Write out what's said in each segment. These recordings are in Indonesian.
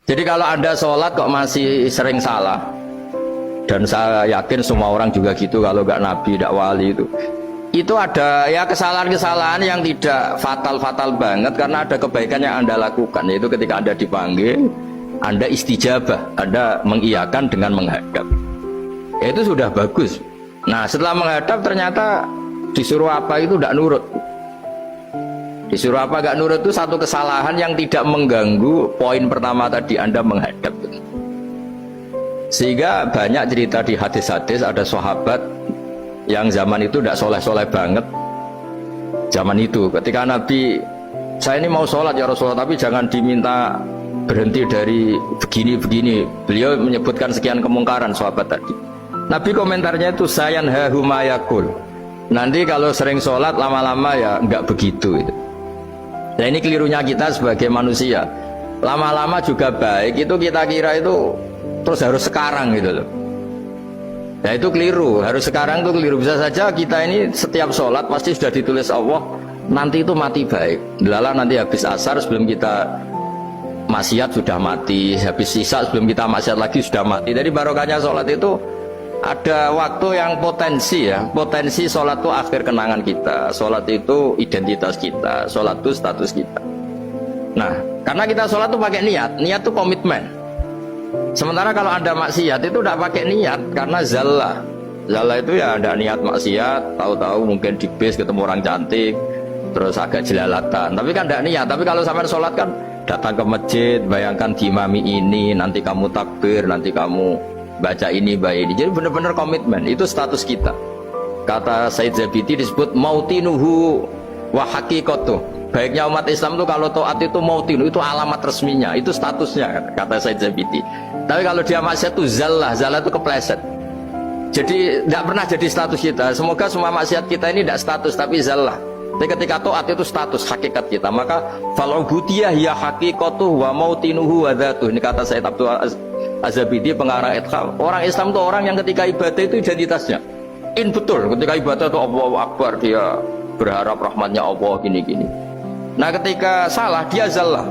Jadi kalau Anda sholat kok masih sering salah, dan saya yakin semua orang juga gitu, kalau nggak nabi, nggak wali itu ada ya kesalahan-kesalahan yang tidak fatal-fatal banget, karena ada kebaikan yang Anda lakukan, yaitu ketika Anda dipanggil, Anda istijabah, Anda mengiyakan dengan menghadap. Ya, itu sudah bagus. Nah, setelah menghadap ternyata disuruh apa itu tidak nurut. Disuruh apa gak nurut itu satu kesalahan yang tidak mengganggu poin pertama tadi, Anda menghadap. Sehingga banyak cerita di hadis-hadis, ada sahabat yang zaman itu tidak soleh-soleh banget. Zaman itu ketika Nabi, saya ini mau sholat ya Rasulullah, tapi jangan diminta berhenti dari begini-begini. Beliau menyebutkan sekian kemungkaran sahabat tadi. Nabi komentarnya itu sayan hahumayakul. Nanti kalau sering sholat lama-lama ya nggak begitu itu. Nah, ini kelirunya kita sebagai manusia. Lama-lama juga baik, itu kita kira itu terus harus sekarang gitu loh. Nah, itu keliru, harus sekarang itu keliru. Bisa saja kita ini setiap sholat pasti sudah ditulis Allah nanti itu mati baik. Delala nanti habis asar sebelum kita maksiat sudah mati, habis sisa sebelum kita maksiat lagi sudah mati. Jadi barokahnya sholat itu ada waktu yang potensi ya, potensi sholat itu akhir kenangan kita, sholat itu identitas kita, sholat itu status kita. Nah, karena kita sholat itu pakai niat, niat itu komitmen. Sementara kalau Anda maksiat itu tidak pakai niat, karena zallah itu ya ada niat maksiat, tahu-tahu mungkin di bis ketemu orang cantik, terus agak jelalatan, tapi kan tidak niat. Tapi kalau sampai sholat kan datang ke masjid, bayangkan diimami ini, nanti kamu takbir, nanti kamu baca ini, baca ini. Jadi benar-benar komitmen, itu status kita. Kata Said Zabidi disebut mautinuhu wa haqiqatuh. Baiknya umat Islam itu kalau taat itu mautinu, itu alamat resminya, itu statusnya, kata Said Zabidi. Tapi kalau dia maksiat itu zallah itu kepleset. Jadi tidak pernah jadi status kita. Semoga semua maksiat kita ini tidak status tapi zallah. Tapi ketika taat itu status hakikat kita, maka fal'ubudiyah ya haqiqatuh wa mautinuhu wa dzatuh. Ini kata Said Abdul Az-Zabidi, pengarang Ithqal. Orang Islam itu orang yang ketika ibadah itu identitasnya betul, ketika ibadah itu Allahu Akbar, dia berharap rahmatnya Allah gini-gini. Nah, ketika salah dia zallah,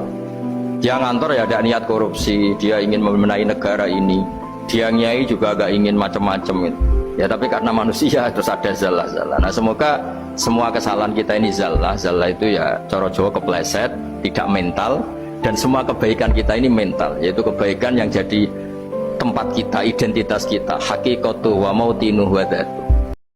dia ngantor ya ada niat korupsi, dia ingin memenai negara ini, dia nyai juga agak ingin macam-macam gitu. Ya tapi karena manusia terus ada zallah. Nah, semoga semua kesalahan kita ini zallah itu ya cara Jawa kepleset, tidak mental. Dan semua kebaikan kita ini mental, yaitu kebaikan yang jadi tempat kita, identitas kita, haqiqatu wa mautinuhu wa dzatuh.